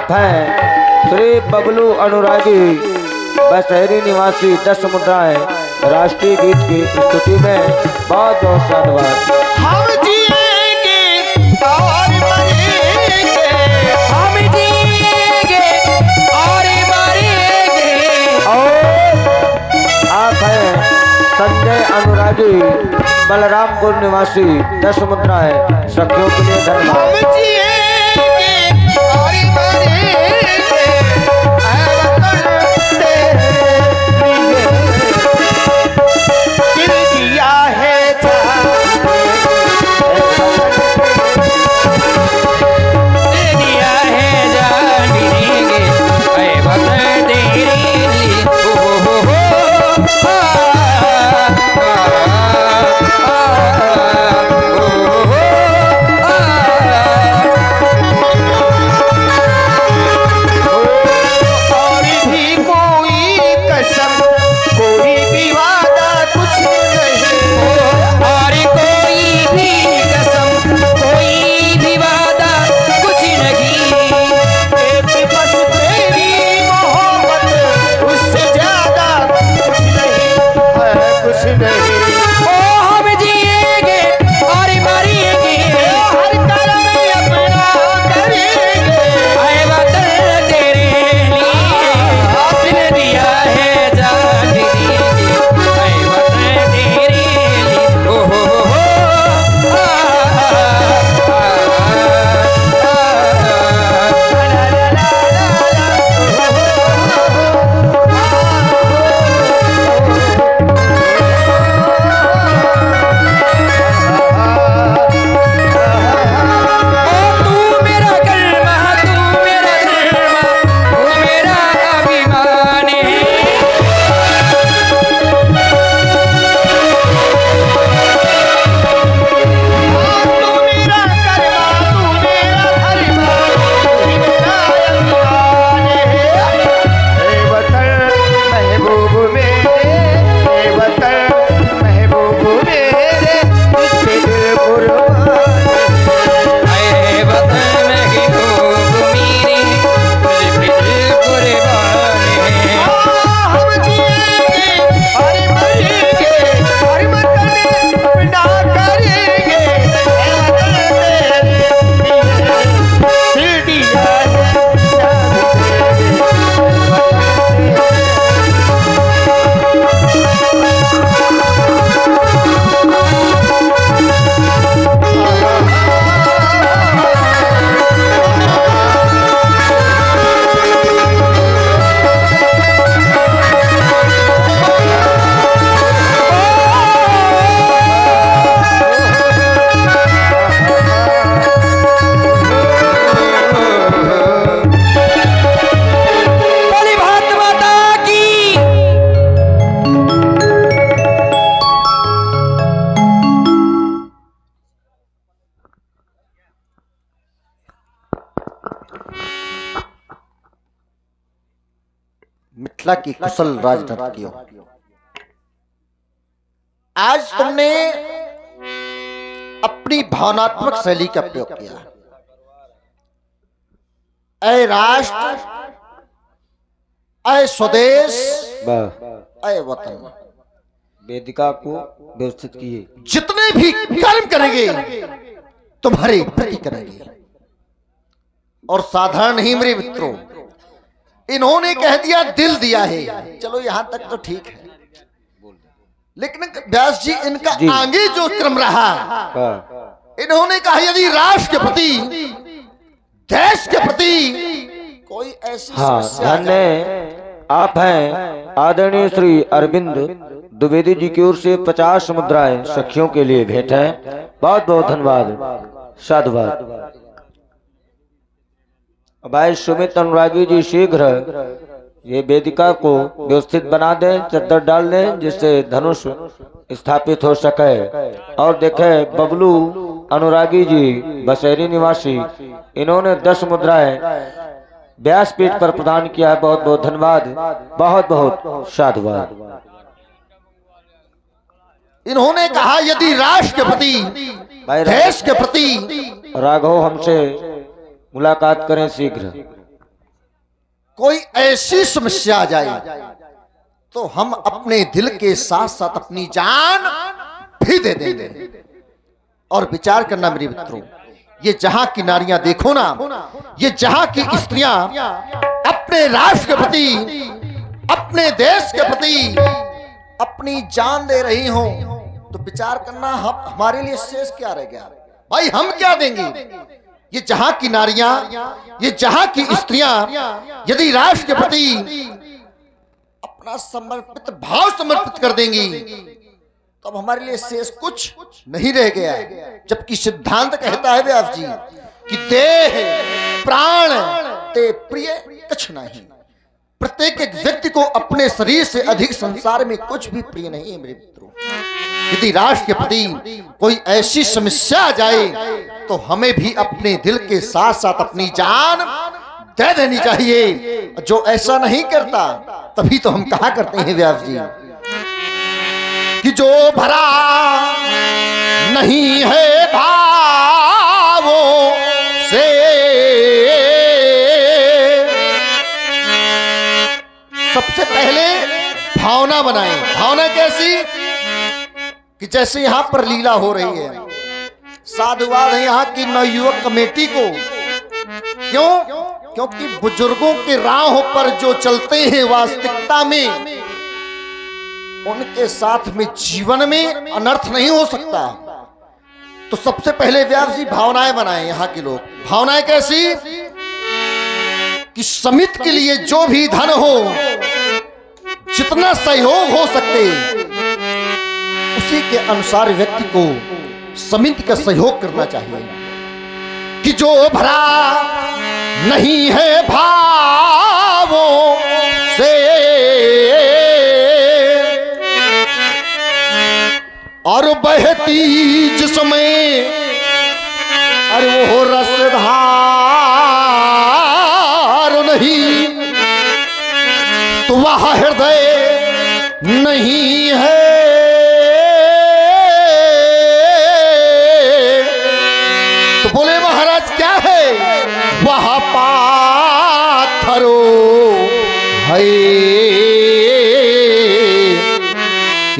आप हैं श्री बबलू अनुरागी बसहरी निवासी 10 मुद्राएं राष्ट्रीय गीत की स्तुति में बहुत बहुत साधुवाद। हम जिएंगे और मरेंगे, हम जिएंगे और मरेंगे। और आप हैं संजय अनुरागी बलरामपुर निवासी 10 मुद्राएं सखियों के लिए हम धन्यवाद। जिएंगे और मरेंगे, ऐ वतन तेरे लिए दिल दिया है मिथिला की कुशल राजनर्तकियों, आज तुमने अपनी भावनात्मक शैली का प्रयोग किया। ऐ राष्ट्र, ऐ स्वदेश, ऐ वतन, वेदिका को व्यवस्थित किए। जितने भी कर्म करेंगे तुम्हारे प्रति करेंगे। और साधारण ही मेरे मित्रों, इन्होंने कह दिया दिल दिया है, चलो यहां तक तो ठीक है, लेकिन व्यास जी इनका आगे जो क्रम रहा, इन्होंने कहा यदि राष्ट्र के प्रति, देश के प्रति कोई ऐसी समस्या धन्य आप हैं आदरणीय श्री अरविंद द्विवेदी जी की ओर से 50 मुद्राएं सखियों के लिए भेंट है। बहुत बहुत धन्यवाद, साधुवाद। भाई सुमित अनुरागी जी शीघ्र ये वेदिका को व्यवस्थित बना दें, चद्दर डाल दें, जिससे धनुष स्थापित हो सके। और देखें बबलू अनुरागी जी बसहरी निवासी, इन्होंने 10 मुद्राएं व्यासपीठ पर प्रदान किया है। बहुत बहुत धन्यवाद, बहुत बहुत साधुवाद। इन्होंने कहा यदि राष्ट्र के प्रति, देश के प्रति, राघव हमसे मुलाकात करें शीघ्र। कोई ऐसी समस्या आ जाए तो हम अपने दिल के साथ साथ अपनी जान भी दे देंगे। और विचार करना मेरे मित्रों, ये जहां की नारियां देखो ना, ये जहां की स्त्रियां अपने राष्ट्र के प्रति, अपने देश के प्रति अपनी जान दे रही हो, तो विचार करना हमारे लिए शेष क्या रह गया भाई? हम क्या देंगे? ये जहां की नारियां, ये जहां की स्त्रियां यदि राष्ट्र के प्रति अपना समर्पित भाव समर्पित कर देंगी, तो अब हमारे लिए शेष कुछ नहीं रह गया। जबकि सिद्धांत कहता है व्यास जी कि देह प्राण ते प्रिय कुछ नहीं। प्रत्येक एक व्यक्ति को अपने शरीर से अधिक संसार में कुछ भी प्रिय नहीं है मेरे मित्रों। यदि राष्ट्र के प्रति कोई ऐसी समस्या आ जाए तो हमें भी अपने दिल के साथ साथ अपनी जान दे देनी चाहिए। जो ऐसा नहीं करता तभी तो हम कहा करते हैं व्यास जी कि जो भरा नहीं है भावों से, सबसे पहले भावना बनाएं। भावना कैसी? कि जैसे यहां पर लीला हो रही है, साधुवाद है यहाँ की नवयुवक कमेटी को। क्यों? क्योंकि बुजुर्गों के राह पर जो चलते हैं वास्तविकता में, उनके साथ में जीवन में अनर्थ नहीं हो सकता। तो सबसे पहले व्यास जी भावनाएं बनाएं यहाँ के लोग। भावनाएं कैसी? कि समिति के लिए जो भी धन हो, जितना सहयोग हो सकते, उसी के अनुसार व्यक्ति को समिति का सहयोग करना चाहिए। कि जो भरा नहीं है भावों से और बहती जिसमें अरे वो रसधार नहीं, तो वह हृदय नहीं है। तो बोले महाराज क्या है? वह पाथरो है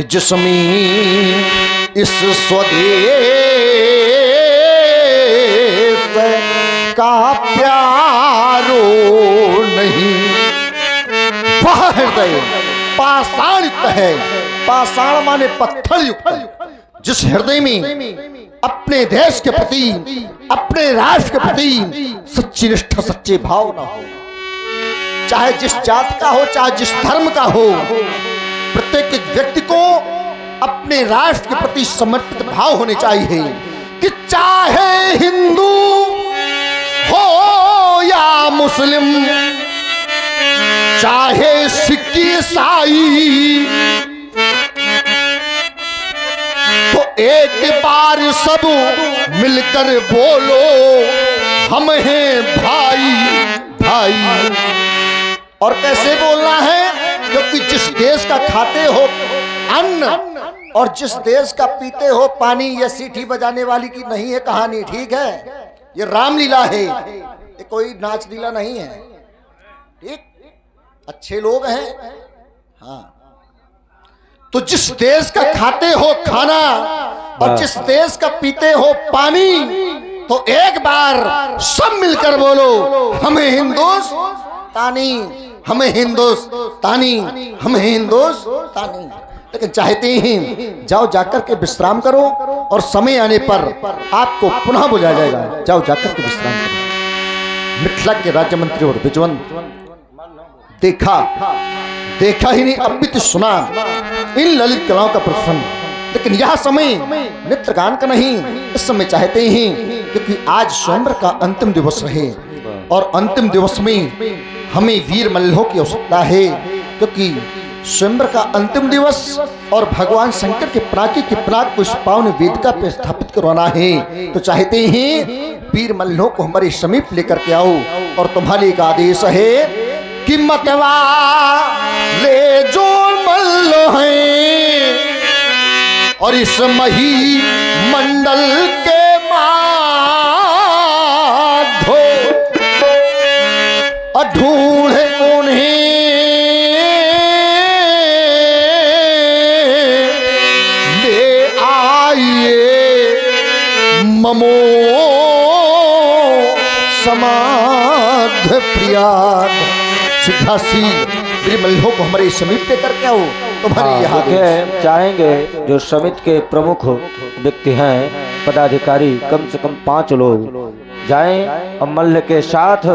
जिसमें इस स्वदेश का प्यारो नहीं। वह हृदय पाषाण युक्त है। पाषाण माने पत्थर युक्त। जिस हृदय में अपने देश के प्रति, अपने राष्ट्र के प्रति सच्ची निष्ठा, सच्चे भाव ना हो, चाहे जिस जात का हो, चाहे जिस धर्म का हो, प्रत्येक व्यक्ति को अपने राष्ट्र के प्रति समर्पित भाव होने चाहिए। कि चाहे हिंदू हो या मुस्लिम, चाहे सिख ईसाई, तो एक बार सब मिलकर बोलो हम हैं भाई भाई। और कैसे बोलना है? क्योंकि जिस देश का खाते हो अन्न और जिस देश का पीते हो पानी, यह सीटी बजाने वाली की नहीं है कहानी, ठीक है? ये रामलीला है, ये कोई नाच लीला नहीं है। ठीक, अच्छे लोग हैं। हाँ, तो जिस देश का खाते हो खाना और जिस देश का पीते हो पानी, तो एक बार सब मिलकर बोलो हमें हिंदुस्तानी, हमें हिंदुस्तानी, हमें हिंदुस्तानी। लेकिन चाहते हैं जाओ जाकर के विश्राम करो और समय आने पर आपको पुनः बुलाया जाएगा। जाओ जाकर के विश्राम करो। मिथिला के राज्य मंत्री और विजयवंत देखा ही नहीं, अब भी तो सुना इन ललित कलाओं का प्रदर्शन। लेकिन यह समय नृत्य गान का नहीं, इस समय चाहते हैं क्योंकि आज स्वयंवर का अंतिम दिवस है और अंतिम दिवस में हमें वीर मल्लों की आवश्यकता है। क्योंकि स्वयंवर का अंतिम दिवस और भगवान शंकर के प्राकी के प्राक को इस पावन वेदिका पे स्थापित करवाना है। तो चाहते हैं वीर मल्लों को हमारे समीप लेकर के आओ। और तुम्हारे एक आदेश है कि मतवा ले जो मल्लो हैं और इस मही मंडल के माधो ढूंढे ममो समाध प्रियाद। सिद्धासी मेरे मल्लों को हमारे समीप लेकर के आओ। तुम्हारे यहाँ देखिए, चाहेंगे जो समिति के प्रमुख व्यक्ति हैं, पदाधिकारी, कम से कम 5 लोग जाएं और मल्ल के साथ।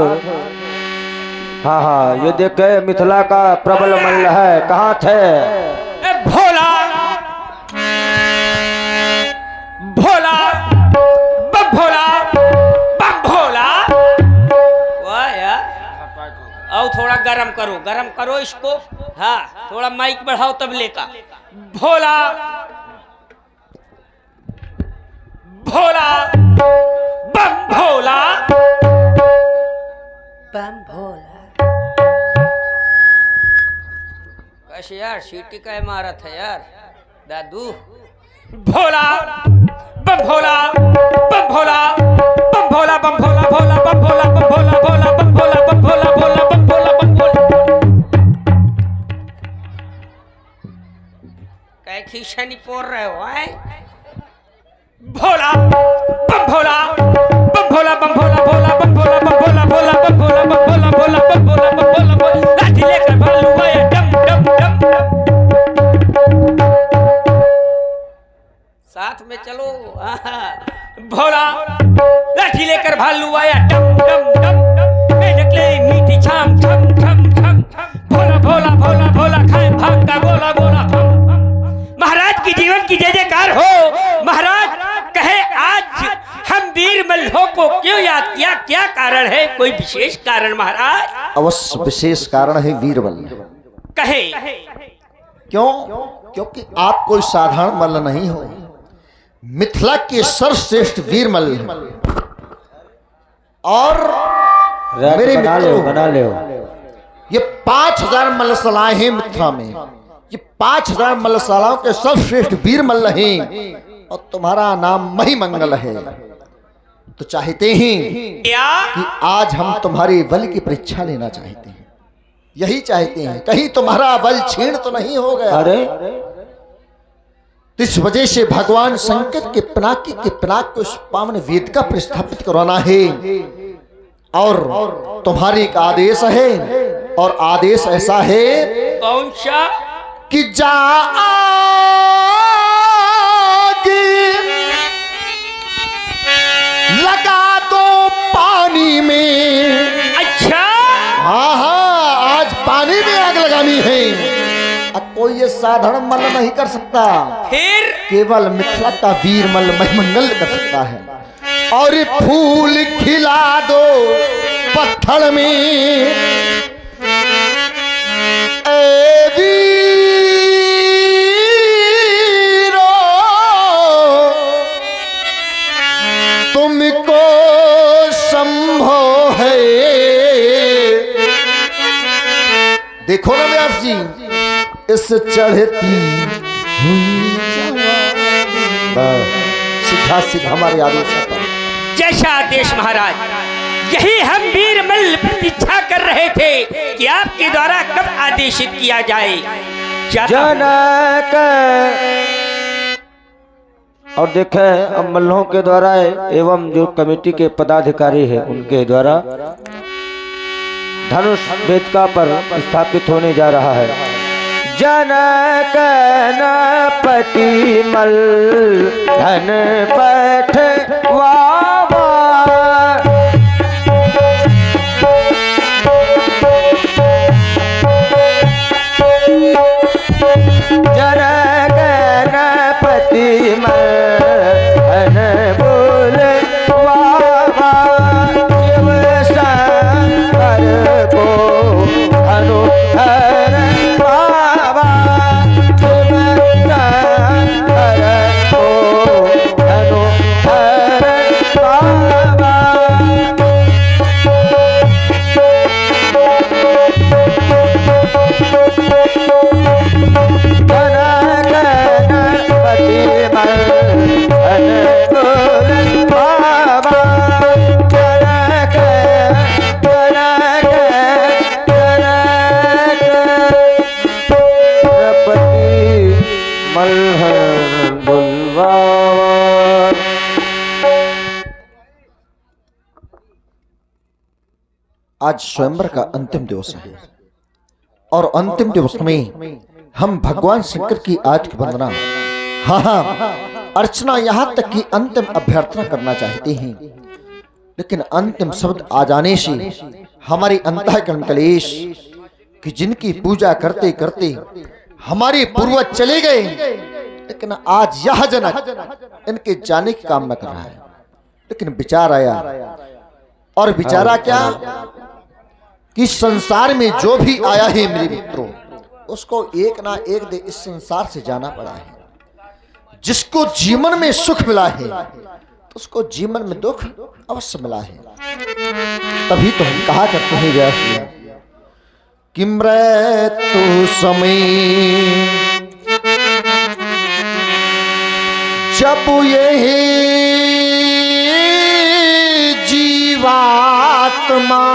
हाँ हाँ, ये देखे मिथिला का प्रबल मल्ल है, कहाँ थे? भोला भोला बम भोला बम भोला। वाह यार, और थोड़ा गरम करो इसको। हाँ, थोड़ा माइक बढ़ाओ तबले का। भोला भोला बम भोला बम भोला। कैसे यार, सीटी का इमारत है यार दादू। भोला बम भोला बम भोला बम भोला बम भोला भोला बम भोला बम भोला भोला बम भोला बम भोला भोला बम भोला बम भोला। कै खींचनी पोर रहे हो आए? भोला बम भोला बम भोला बम भोला भोला बम भोला बम भोला भोला बम भोला बम भोला भोला बम भोला बम भोला भोला। लाठी लेकर भालू आया डम डम डम। साथ में चलो। भोला लाठी लेकर भालू आया डम डम डम। मैं निकले मीठी छाम छम छम छम। भोला भोला भोला भोला खाए भाग का गोला गोला। महाराज की जीवन की जय जयकार हो। महाराज कहे आज हम वीर मल्लों को क्यों याद किया, क्या कारण है? कोई विशेष कारण महाराज? अवश्य विशेष कारण है वीरबल। कहे क्यों? क्योंकि आप कोई साधारण मल्ल नहीं हो, मिथिला के सर्वश्रेष्ठ वीर मल्ल। और मेरे बना ले। ये 5000 मल्लशालाएं हैं मिथिला में। ये 5000 मल्लशालाओं के सर्वश्रेष्ठ वीर मल्ल हैं और तुम्हारा नाम महिमंगल है। तो चाहते हैं क्या कि आज हम तुम्हारे बल की परीक्षा लेना चाहते हैं। यही चाहते हैं, कहीं तुम्हारा बल क्षीण तो नहीं हो गया। अरे तो इस वजह से भगवान शंकर के पिनाक को इस पावन वेद का प्रस्थापित करवाना है। और तुम्हारे एक आदेश है, और आदेश ऐसा है कौन सा? कि जा लगा दो पानी में। अच्छा, हाँ हाँ, आज पानी में आग लगानी है। अब कोई ये साधारण मल्ल नहीं कर सकता, फिर केवल मिथिला का वीर मल्ल महिमंगल कर सकता है। और ये फूल खिला दो पत्थर में, ए वीरो तुमको संभव है। देखो ना व्यास जी, इस चढ़ती हुई सीधा सीधा हमारे आदेश पर। जैसा आदेश महाराज, यही हम वीर मल्ल प्रतीक्षा कर रहे थे कि आपके द्वारा कब आदेशित किया जाए। जनक और देखे अब मल्लों के द्वारा एवं जो कमेटी के पदाधिकारी है उनके द्वारा धनुष वेदिका पर स्थापित होने जा रहा है। जनक नपति मल्ल धन पठ वावा। जनक नपति मल्ल धन बोल वावा। शिव शंकर को धनु धर बाबा। शिव शंकर को धनु धर बाबा। जनक नपति मल्ल धन बोल बाबा। जनक नपति मल्ल धन बोल बाबा। आज स्वयंवर का अंतिम दिवस है और अंतिम दिवस में हम भगवान शंकर की आज की वंदना, हाँ अर्चना, यहां तक कि अंतिम अभ्यर्थना करना चाहते हैं, लेकिन अंतिम शब्द आ जाने से हमारे अंतःकरण क्लेश कि जिनकी पूजा करते करते हमारे पूर्वज चले गए, लेकिन आज यह जनक इनके जाने की कामना कर रहा है। लेकिन विचार आया, और विचारा क्या कि संसार में जो भी आया है मेरे मित्रों, उसको एक ना एक दिन इस संसार से जाना पड़ा है। जिसको जीवन में सुख मिला है तो उसको जीवन में दुख अवश्य मिला है। तभी तो हम कहा करते हैं व्यास जी कि मृत्यु समय जब ये जीवात्मा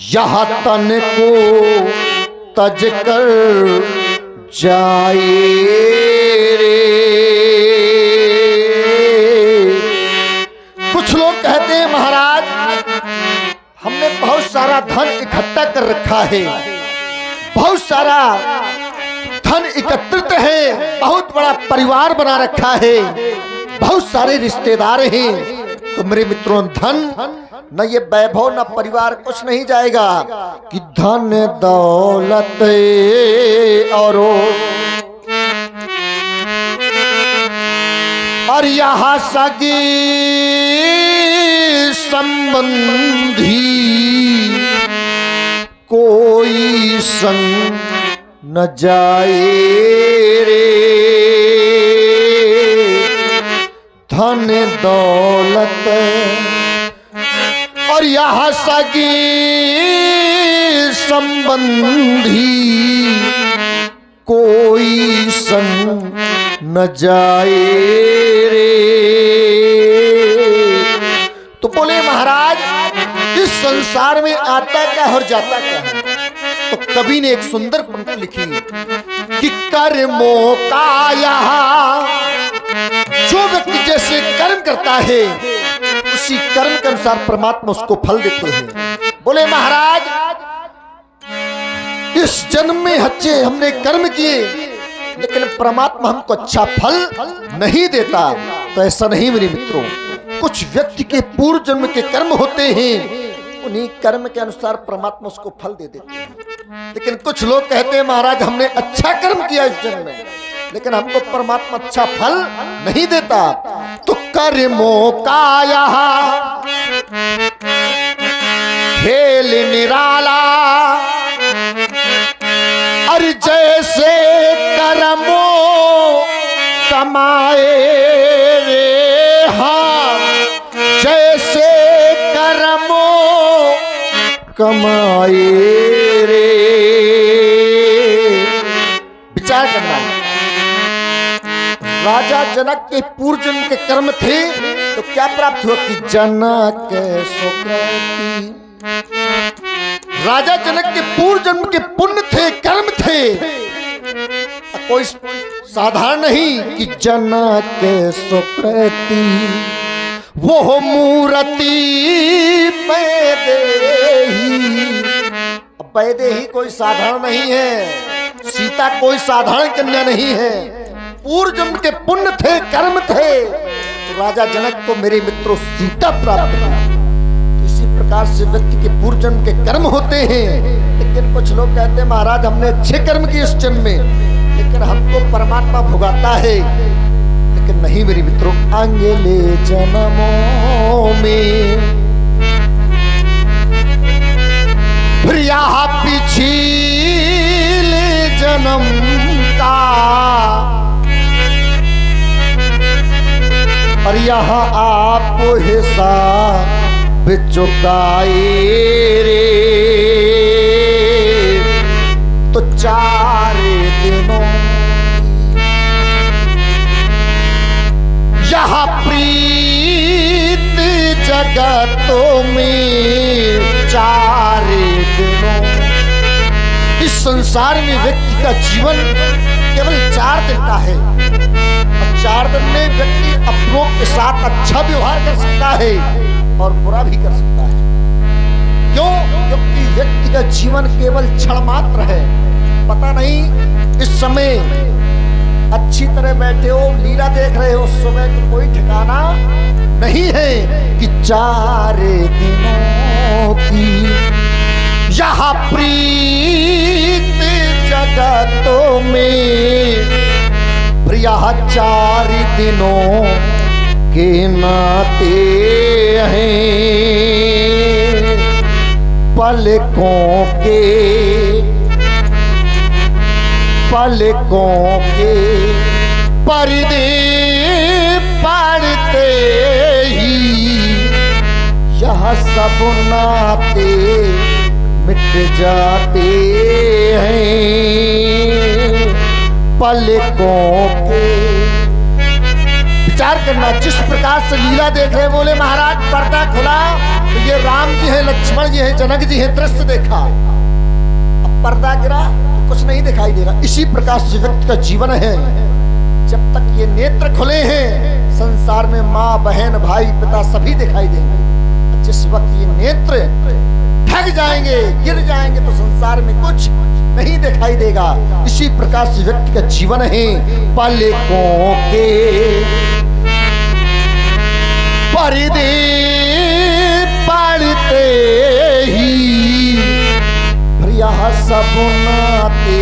यह तन को तज कर जाए रे। कुछ लोग कहते हैं महाराज हमने बहुत सारा धन इकट्ठा कर रखा है, बहुत सारा धन एकत्रित है, बहुत बड़ा परिवार बना रखा है, बहुत सारे रिश्तेदार हैं। तो मेरे मित्रों, धन न ये वैभव न परिवार कुछ नहीं जाएगा कि धन दौलत और यहाँ सगी संबंधी कोई संग न जाए रे। धन दौलत और यहाँ सगी संबंधी कोई संग न जाए रे। तो बोले महाराज इस संसार में आता क्या और जाता क्या है। तो कवि ने एक सुंदर पंक्ति लिखी कि कर्मों का यहाँ जो व्यक्ति जैसे कर्म करता है उसी कर्म के अनुसार परमात्मा उसको फल देते हैं। बोले महाराज इस जन्म में अच्छे हमने कर्म किए लेकिन परमात्मा हमको अच्छा फल नहीं देता। तो ऐसा नहीं मेरे मित्रों, कुछ व्यक्ति के पूर्व जन्म के कर्म होते हैं, उन्हीं कर्म के अनुसार परमात्मा उसको फल दे देते हैं। लेकिन कुछ लोग कहते हैं महाराज हमने अच्छा कर्म किया इस जन्म में लेकिन हमको परमात्मा अच्छा फल नहीं देता। तो कर्मों का यहाँ खेल निराला, अरे जैसे कर्मों कमाए रे, हाँ जैसे कर्मों कमाए रे। विचार करना, राजा जनक के पूर्व जन्म के कर्म थे तो क्या प्राप्त हुआ कि जनक सुकृति। राजा जनक के पूर्व जन्म के पुण्य थे, कर्म थे, कोई साधारण नहीं कि जनक सुकृति वो मूर्ति वैदेही कोई साधारण नहीं है, सीता कोई साधारण कन्या नहीं है। पूर्व जन्म के पुण्य थे, कर्म थे, तो राजा जनक को मेरे मित्रों सीता प्राप्त हुई। इसी प्रकार से व्यक्ति के पूर्व जन्म के कर्म होते हैं। लेकिन कुछ लोग कहते हैं महाराज हमने अच्छे कर्म किए इस जन्म में लेकिन हमको परमात्मा भुगाता है। लेकिन नहीं मेरे मित्रों, अगले जन्मों में फिर यहाँ पिछले जन्म का और यहाँ आप हिसाब चुकाए रे। तो 4 दिनों यहाँ प्रीत जगतों में 4 दिनों। इस संसार में व्यक्ति का जीवन केवल 4 दिन का है और 4 दिन में व्यक्ति अपनों के साथ अच्छा व्यवहार कर सकता है और बुरा भी कर सकता है। क्यों? क्योंकि व्यक्ति का जीवन केवल क्षण मात्र है। पता नहीं इस समय अच्छी तरह बैठे हो, लीला देख रहे हो, सुबह का कोई ठिकाना नहीं है कि 4 दिनों की यहाँ प्रीत जगतों में, प्रिया 4 दिनों के नाते हैं, पलकों के पर्दे पड़ते ही यह सब नाते मिट जाते हैं, पलकों के। विचार करना, जिस प्रकार से लीला देख रहे, बोले महाराज पर्दा खुला तो ये राम जी है, लक्ष्मण जी है, जनक जी है, दृश्य देखा। अब पर्दा गिरा तो कुछ नहीं दिखाई देगा। इसी प्रकार से व्यक्ति का जीवन है। जब तक ये नेत्र खुले हैं, संसार में माँ बहन भाई पिता सभी दिखाई देंगे। जिस वक्त ये नेत्र ढक जाएंगे, गिर जाएंगे, तो संसार में कुछ नहीं दिखाई देगा। इसी प्रकार से व्यक्ति का जीवन है। पलकों के पर्दे पड़ते ही प्रिया सब नाते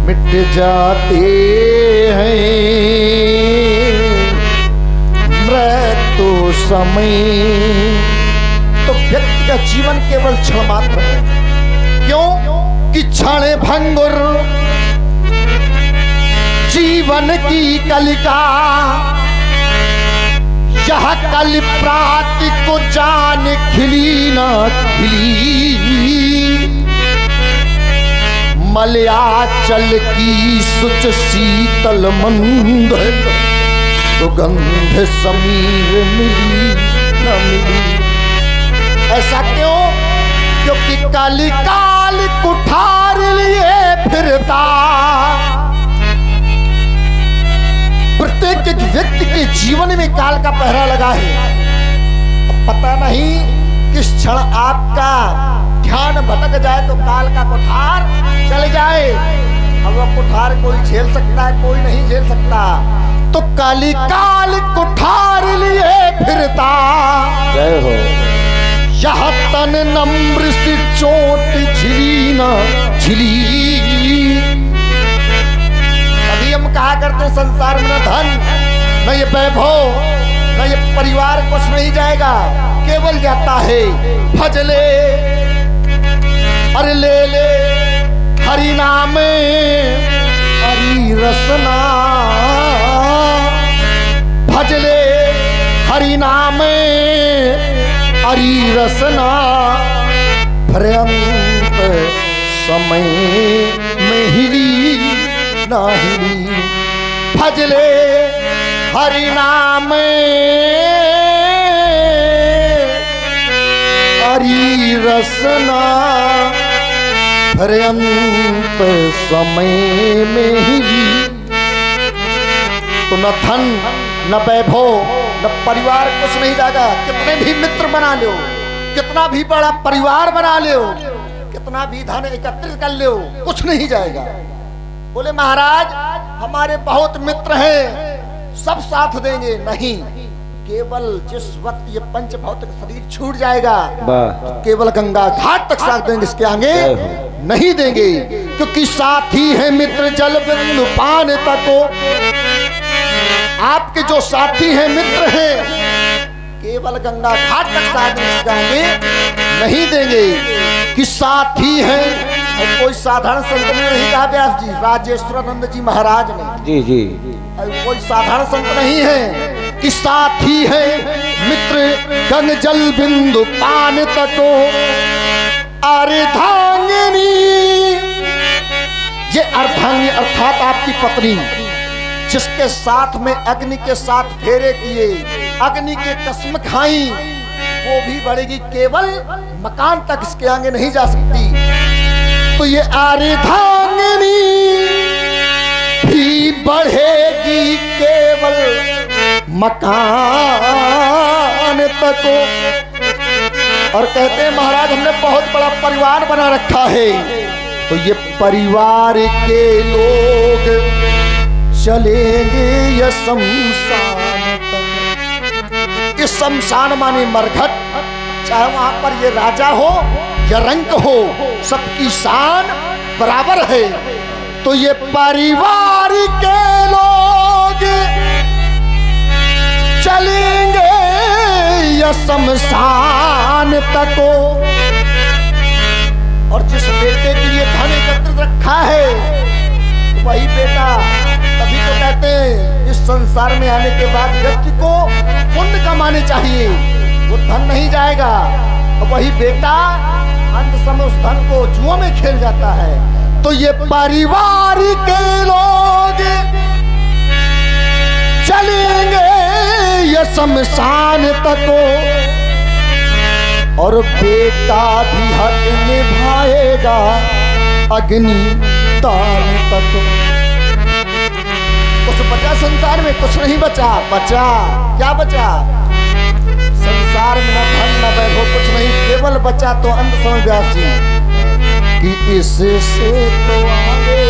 मिट जाते हैं, मृत्यु समय। तो व्यक्ति का जीवन केवल क्षण मात्र है। क्यों? कि क्षण भंगुर जीवन की कलिका, यह कल प्राति को जान खिली न खिली, मलयाचल की सुच शीतल मंद सुगंध समीर मिली न मिली। ऐसा क्यों? क्योंकि काली काल कुठार लिए फिरता। प्रत्येक व्यक्ति के जीवन में काल का पहरा लगा है। अब पता नहीं किस क्षण आपका ध्यान भटक जाए तो काल का कुठार चल जाए। अब वह कुठार कोई झेल सकता है, कोई नहीं झेल सकता। तो काली काल कुठार लिए फिरता, जय हो। यह तन नम्र से चोट झिली न झिली। अभी हम कहा करते हैं संसार में न धन, न ये वैभव, न ये परिवार, कुछ नहीं जाएगा, केवल जाता है भजले। अरे ले ले हरि नाम हरि रसना, भजले हरि नाम हरि रसना, पर्यंत समय में हिली ना हिली। भजले हरि नाम हरि रसना, पर्यंत समय में हिली। तो न धन न वैभव न परिवार, कुछ नहीं जाएगा। कितने भी मित्र बना लो, कितना भी बड़ा परिवार बना लो, कितना भी धन एकत्रित कर लो, कुछ नहीं जाएगा। बोले महाराज हमारे बहुत मित्र हैं, सब साथ देंगे। नहीं, केवल जिस वक्त ये पंच भौतिक शरीर छूट जाएगा तो केवल गंगा घाट तक साथ देंगे, इसके आगे नहीं देंगे। क्योंकि साथी है मित्र जल बिंदु पान तको। आपके जो साथी हैं, मित्र हैं, केवल गंगा घाट तक साथ देंगे, इसके आगे नहीं देंगे। कि साथी हैं, और कोई साधारण संत ने नहीं कहा व्यास जी, राजेश्वरानंद जी महाराज ने। जी जी, कोई साधारण संत नहीं है। कि साथी है मित्र गंग जल बिंदु पान तको, अर्धांगिनी। ये अर्धांगिनी अर्थात आपकी पत्नी, जिसके साथ में अग्नि के साथ फेरे किए, अग्नि के कसम खाई, वो भी बढ़ेगी, केवल मकान तक इसके आगे नहीं जा सकती। तो ये अर्धांगिनी भी बढ़ेगी केवल मकान तक। और कहते हैं महाराज हमने बहुत बड़ा परिवार बना रखा है। तो ये परिवार के लोग चलेंगे ये शमशान तक। इस शमशान माने मरघट, चाहे वहां पर ये राजा हो या रंक हो, सबकी शान बराबर है। तो ये परिवार के लोग चलेंगे ये शमशान तक। और जिस बेटे के लिए धन एकत्रित रखा है वही बेटा, तभी तो कहते हैं इस संसार में आने के बाद व्यक्ति को पुण्य कमाने चाहिए, वो धन नहीं जाएगा। और वही बेटा अंत समय उस धन को जुआ में खेल जाता है। तो ये परिवार के लोग चलेंगे ये शमशान तक। और बेटा भी हक निभाएगा अग्नि दान तक। कुछ बचा संसार में? कुछ नहीं बचा। बचा क्या बचा? संसार में न धन न वैभव कुछ नहीं, केवल बचा तो अंत समय व्यास जी कि इससे तो आगे,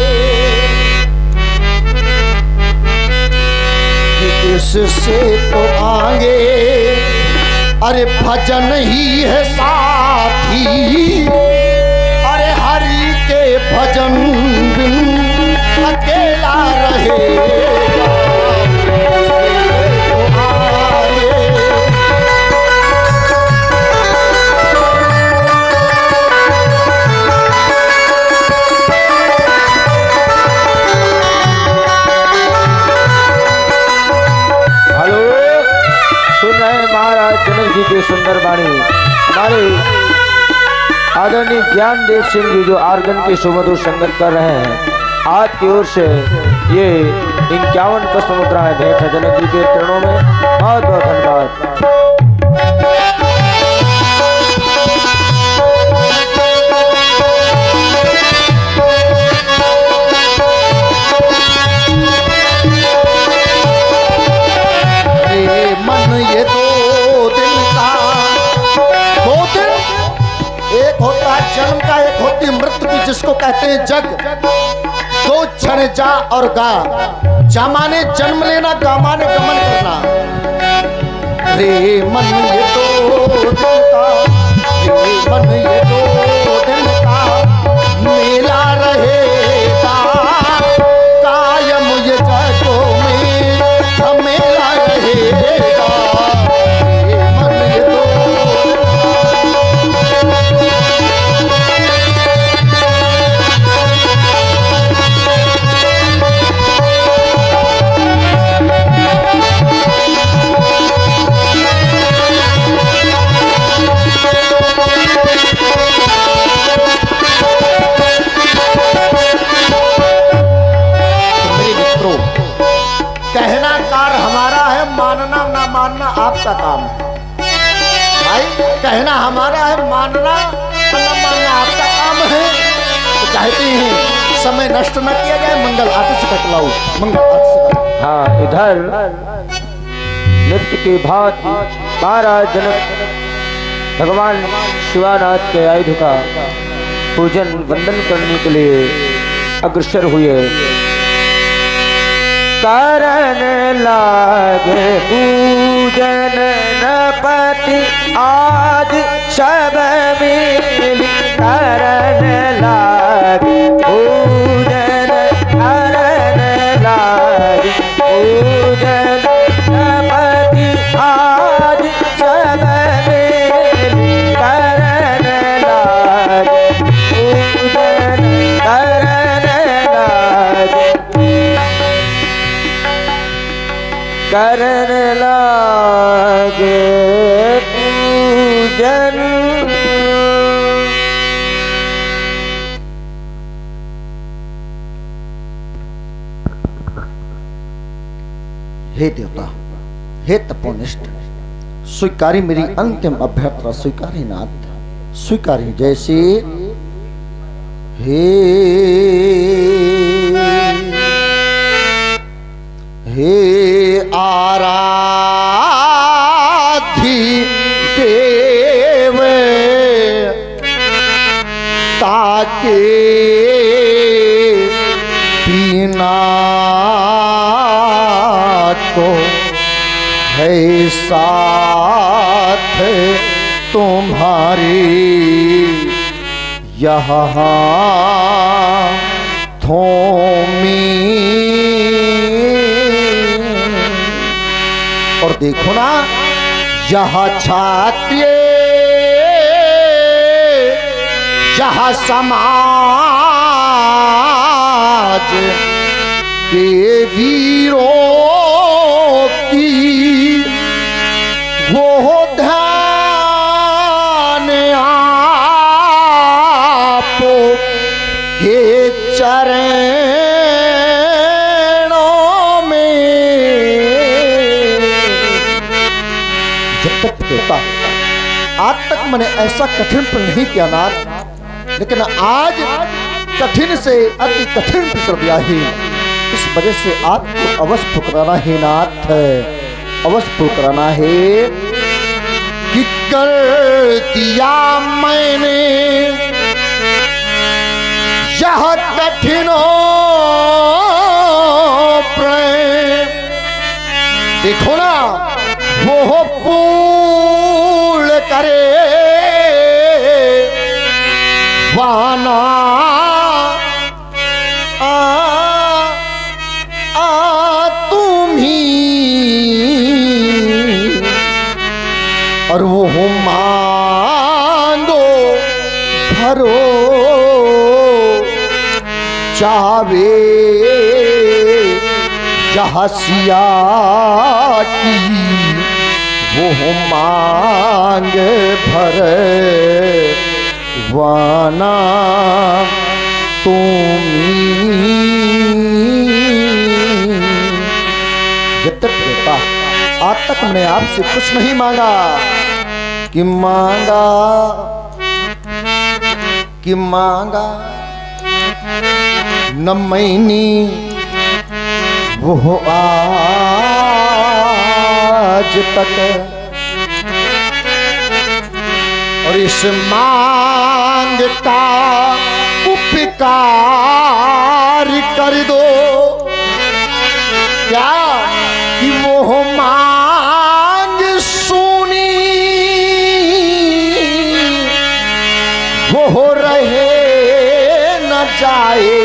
कि इससे तो आगे अरे भजन ही है साथी, अरे हरि के भजन बिन अकेला रहेगा। महाराज जनक जी की सुंदर वाणी हमारे आदरणीय ज्ञान देव सिंह जी जो आर्गन की सुमधुर संगत कर रहे हैं, आपकी ओर से ये 51 पुष्प मुद्राएं भेंट है जनक जी के चरणों में। बहुत बहुत धन्यवाद। मन ये 2 दिन का, 2 दिन, एक होता है जन्म का, एक होती मृत्यु की, जिसको कहते हैं जग। 2 क्षण जा और गा। जा माने जन्म लेना, गा माने गमन करना। रे मन ये 2 दिन का, रे मन ये 2 दिन का मेला रहेगा कायम ये जगों में मेला रहेगा। कहना कार हमारा है, मानना ना मानना आपका काम है। भाई कहना हमारा है, मानना ना मानना आपका काम है। तो चाहते हैं समय नष्ट न किया जाए, मंगल आरती से कटलाओ, मंगल आरती से कटलाओ। हाँ, इधर नृत्य की भांति महाराज जनक भगवान शिवानाथ के आयुध का पूजन वंदन करने के लिए अग्रसर हुए। करन लागे पूजन नपति आज सब मिली, करन लागे पूजन, करन लागे पूजन नपति आज सब मिली, करन लागे पूजन, करन लागे करन लागे पूजन। हे देवता, हे तपोनिष्ठ, स्वीकारी मेरी अंतिम अभ्यर्थना, स्वीकारी नाथ, स्वीकारी। जैसे हे आराधी देव को है साथ तुम्हारी यहाँ थोमी। और देखो ना यहाँ छात्रे यहाँ समाज के वीरों की वो ध्यान आप के चरणों में। जब तक देता आज तक मैंने ऐसा कठिन पर नहीं किया नाथ, लेकिन आज कठिन से अति कठिन पितर ब्याही, इस वजह से आपको अवश्य ठुकराना है नाथ, अवश्य ठुकराना है। कि कर दिया मैंने यह कठिनों प्रेम, देखो ना वो पूर्ण करे वाना तुम ही। और वो मांगो भरो चावे जहाँ सिया की वो मांग भर वाना तुम्ही। जब तक देता आज तक मैंने आपसे कुछ नहीं मांगा, कि मांगा न मैनी वो आज तक। और इस मांग का उपकार कर दो, क्या कि वो मांग सुनी वो रहे न जाए।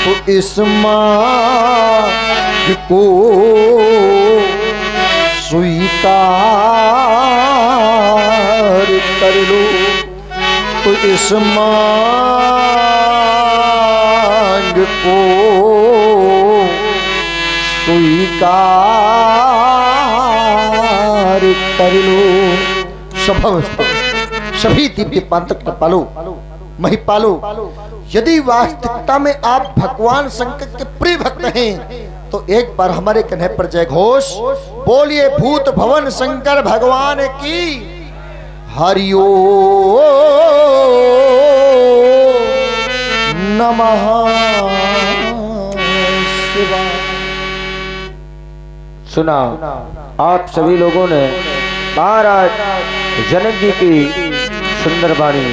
तो इस मांग को स्वीकार कर लो। तो इस मांग को स्वीकार कर लो। सभी दिव्य पांतक पालो महिपालो, यदि वास्तविकता में आप भगवान शंकर के प्रिय भक्त हैं तो एक बार हमारे कन्हे पर जय घोष बोलिए। भूत भवन शंकर भगवान की हरिओ नमः शिवाय। सुना आप सभी लोगों ने महाराज जनक जी की सुंदर वाणी,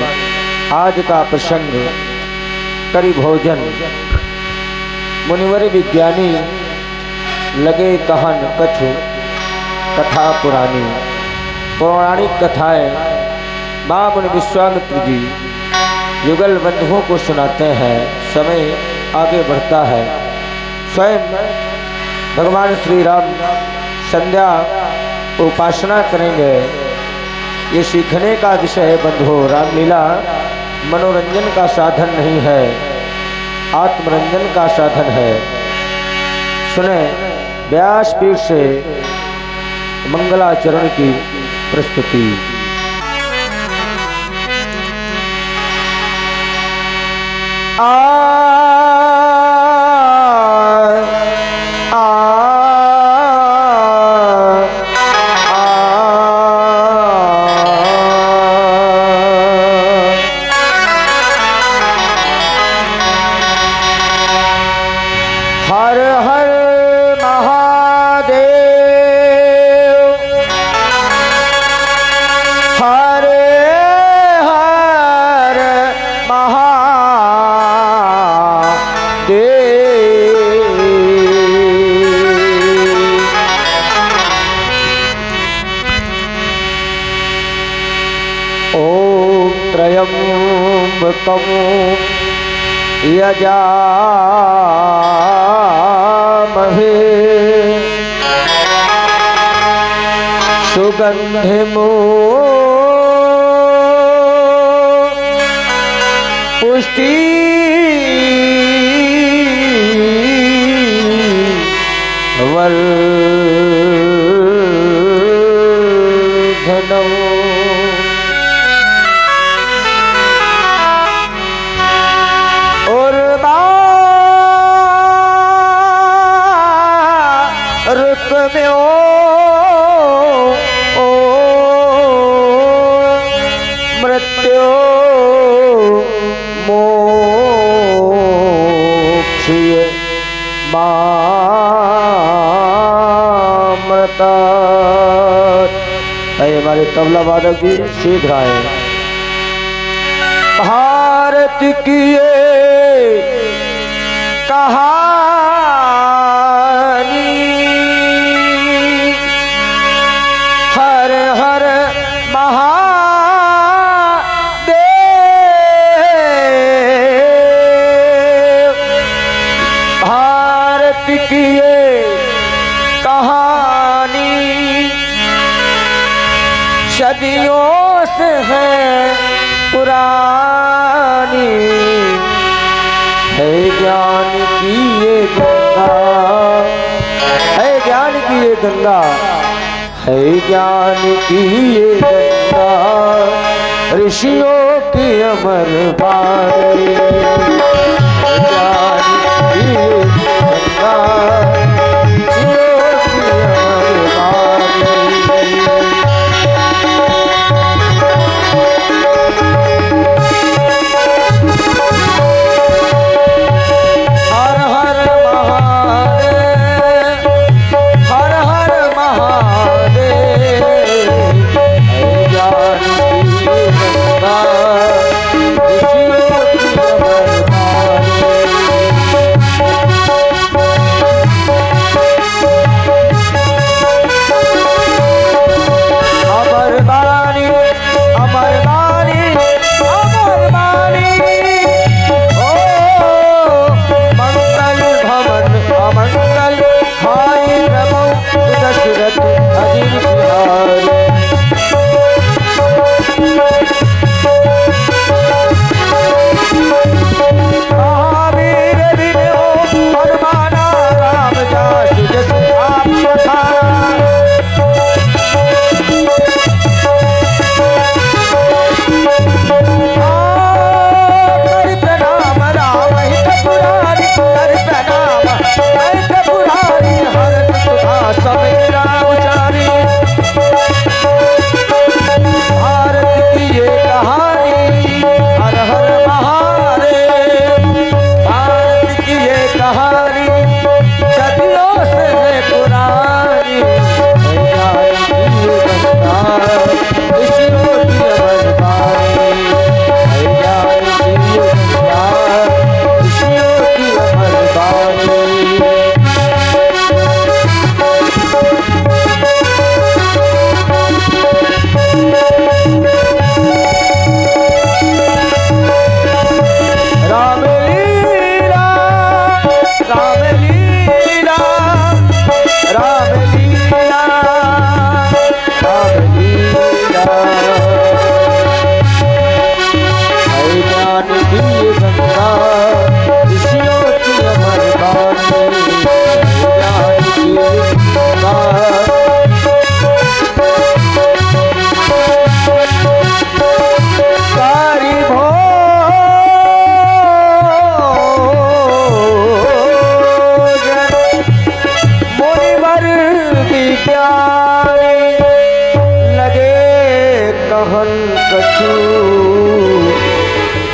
आज का प्रसंग करी भोजन, मुनिवर विज्ञानी लगे कहन कछु कथा पुरानी। पौराणिक कथाएं मां मुनि विश्वामित्र जी युगल बंधुओं को सुनाते हैं। समय आगे बढ़ता है, स्वयं भगवान श्री राम संध्या उपासना करेंगे। ये सीखने का विषय है बंधुओं। रामलीला मनोरंजन का साधन नहीं है, आत्मरंजन का साधन है। सुने व्यासपीठ से मंगलाचरण की प्रस्तुति। हर हर महादेव, हरे हर महादेव। कमु यजामहे सुगंधिमो पुष्टि वर्धनम्। रुक में मृत्यु मोक्षीय मामृता। हमारे तबला वादक जी शीघ्र आए। भारत की ये कहानी हर हर महादेव। भारत की ये कहानी सदियों से है पुरानी। है ज्ञान की ये गंगा, है ज्ञान की ये गंगा, है ज्ञान की ये गंगा, ऋषियों की अमर बाणी। ज्ञान की ये गंगा, ऋषियों की अमर बाणी।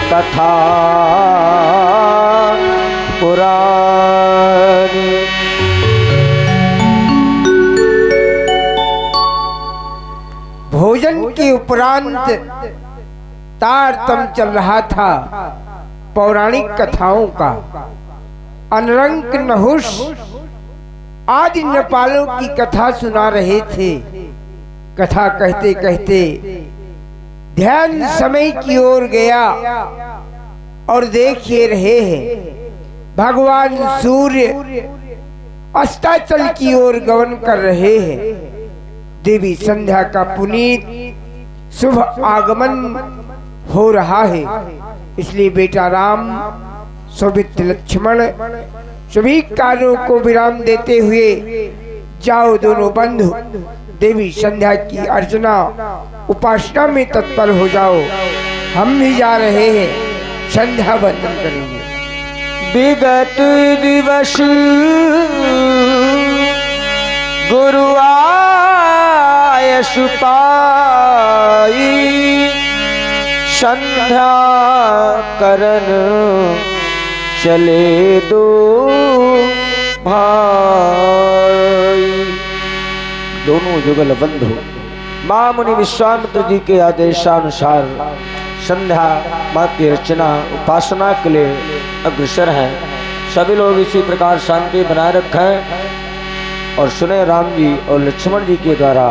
कथा पुरानी। भोजन के उपरांत तारतम चल रहा था पौराणिक कथाओं का। अनरंक नहुष आदि नेपालों की कथा सुना रहे थे। कथा कहते कहते ध्यान समय की ओर गया। और देख ये रहे हैं भगवान सूर्य अस्ताचल की ओर गमन कर रहे हैं। देवी संध्या का पुनीत शुभ आगमन हो रहा है, इसलिए बेटा राम सौमित्र लक्ष्मण सभी कार्यों को विराम देते हुए जाओ दोनों बंधु देवी संध्या की अर्चना उपासना में तत्पर हो जाओ। हम भी जा रहे हैं, संध्या वंदन करेंगे। विगत दिवस गुरु आयस पाई, संध्या करन चले दो भाई। दोनों जुगल बंधु मां मुनि विश्वामित्र जी के आदेशानुसार संध्या माँ की अर्चना उपासना के लिए अग्रसर हैं। सभी लोग इसी प्रकार शांति बनाए रखें और सुने राम जी और लक्ष्मण जी के द्वारा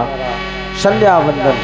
संध्या वंदन।